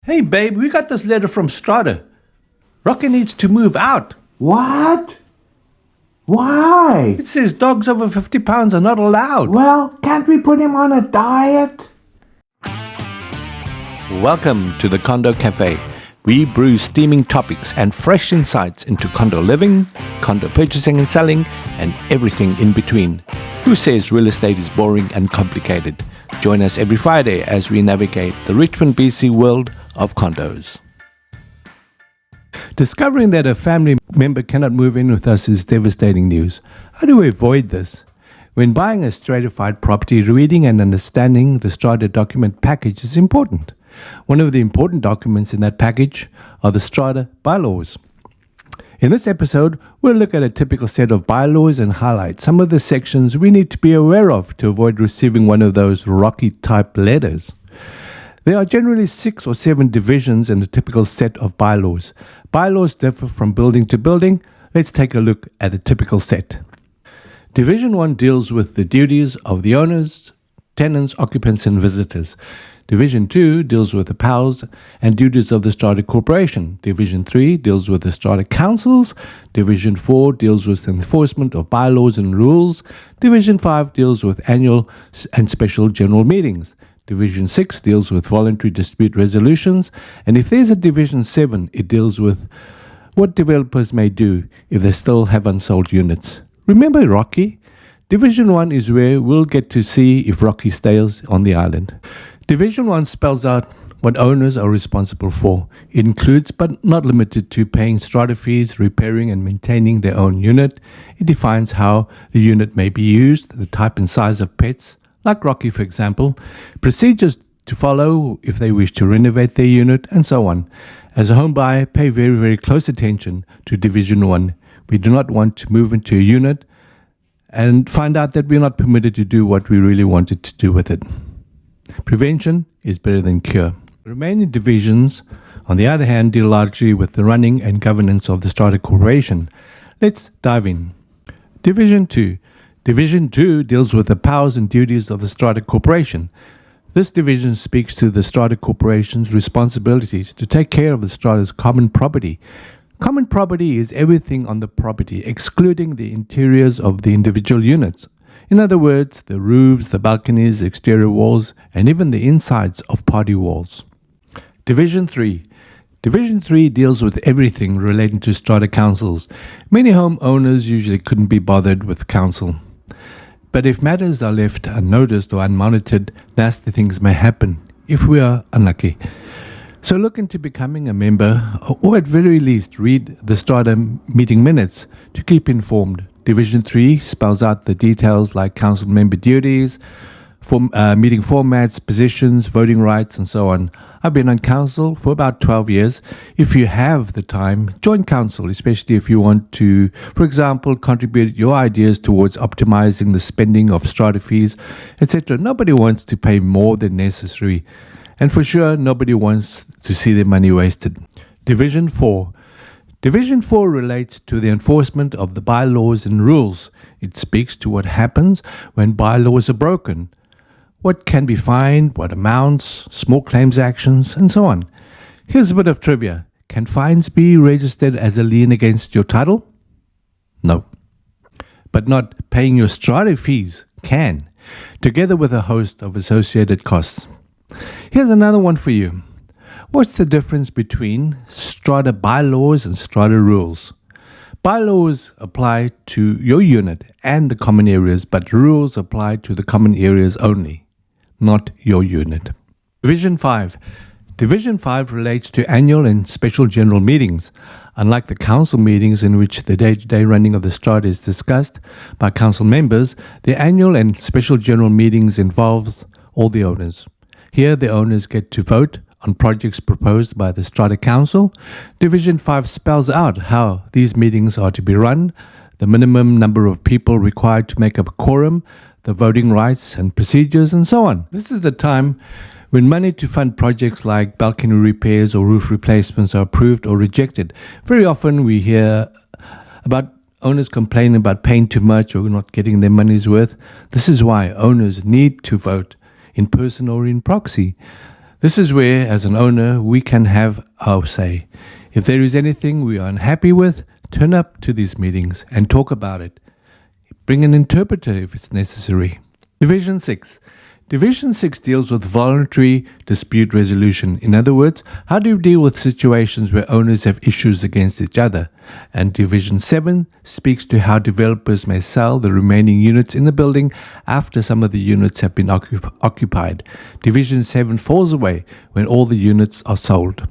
Hey babe, we got this letter from Strata. Rocky needs to move out. What? Why? It says dogs over 50 pounds are not allowed. Well, can't we put him on a diet? Welcome to the Condo Cafe. We brew steaming topics and fresh insights into condo living, condo purchasing and selling, and everything in between. Who says real estate is boring and complicated? Join us every Friday as we navigate the Richmond, BC world of condos. Discovering that a family member cannot move in with us is devastating news. How do we avoid this? When buying a stratified property, reading and understanding the Strata document package is important. One of the important documents in that package are the Strata Bylaws. In this episode, we'll look at a typical set of bylaws and highlight some of the sections we need to be aware of to avoid receiving one of those Rocky-type letters. There are generally 6 or 7 divisions in a typical set of bylaws. Bylaws differ from building to building. Let's take a look at a typical set. Division 1 deals with the duties of the owners, tenants, occupants, and visitors. Division 2 deals with the powers and duties of the Strata Corporation. Division 3 deals with the Strata Councils. Division 4 deals with enforcement of bylaws and rules. Division 5 deals with annual and special general meetings. Division 6 deals with voluntary dispute resolutions. And if there's a Division 7, it deals with what developers may do if they still have unsold units. Remember Rocky? Division 1 is where we'll get to see if Rocky stays on the island. Division 1 spells out what owners are responsible for. It includes, but not limited to, paying strata fees, repairing and maintaining their own unit. It defines how the unit may be used, the type and size of pets, like Rocky for example, procedures to follow if they wish to renovate their unit, and so on. As a home buyer, pay very, very close attention to Division 1. We do not want to move into a unit and find out that we're not permitted to do what we really wanted to do with it. Prevention is better than cure. The remaining divisions, on the other hand, deal largely with the running and governance of the Strata Corporation. Let's dive in. Division 2. Division 2 deals with the powers and duties of the Strata Corporation. This division speaks to the Strata Corporation's responsibilities to take care of the Strata's common property. Common property is everything on the property, excluding the interiors of the individual units. In other words, the roofs, the balconies, exterior walls, and even the insides of party walls. Division 3. Division 3 deals with everything relating to strata councils. Many homeowners usually couldn't be bothered with council. But if matters are left unnoticed or unmonitored, nasty things may happen if we are unlucky. So look into becoming a member, or at very least read the Strata meeting minutes to keep informed. Division 3 spells out the details like council member duties, meeting formats, positions, voting rights, and so on. I've been on council for about 12 years. If you have the time, join council, especially if you want to, for example, contribute your ideas towards optimizing the spending of strata fees, etc. Nobody wants to pay more than necessary. And for sure, nobody wants to see their money wasted. Division 4. Division 4 relates to the enforcement of the bylaws and rules. It speaks to what happens when bylaws are broken, what can be fined, what amounts, small claims actions, and so on. Here's a bit of trivia. Can fines be registered as a lien against your title? No. But not paying your strata fees can, together with a host of associated costs. Here's another one for you. What's the difference between Strata Bylaws and Strata Rules? Bylaws apply to your unit and the common areas, but rules apply to the common areas only, not your unit. Division 5. Division 5 relates to annual and special general meetings. Unlike the council meetings in which the day-to-day running of the strata is discussed by council members, the annual and special general meetings involves all the owners. Here the owners get to vote on projects proposed by the Strata Council. Division 5 spells out how these meetings are to be run, the minimum number of people required to make up a quorum, the voting rights and procedures, and so on. This is the time when money to fund projects like balcony repairs or roof replacements are approved or rejected. Very often we hear about owners complaining about paying too much or not getting their money's worth. This is why owners need to vote in person or in proxy. This is where, as an owner, we can have our say. If there is anything we are unhappy with, turn up to these meetings and talk about it. Bring an interpreter if it's necessary. Division 6. Division 6 deals with voluntary dispute resolution. In other words, how do you deal with situations where owners have issues against each other? And Division 7 speaks to how developers may sell the remaining units in the building after some of the units have been occupied. Division 7 falls away when all the units are sold.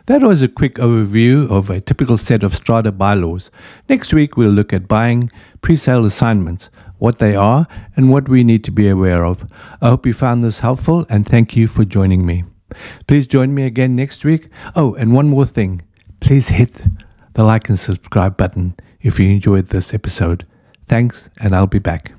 That was a quick overview of a typical set of Strata Bylaws. Next week we'll look at buying pre-sale assignments, what they are, and what we need to be aware of. I hope you found this helpful, and thank you for joining me. Please join me again next week. Oh, and one more thing. Please hit the like and subscribe button if you enjoyed this episode. Thanks, and I'll be back.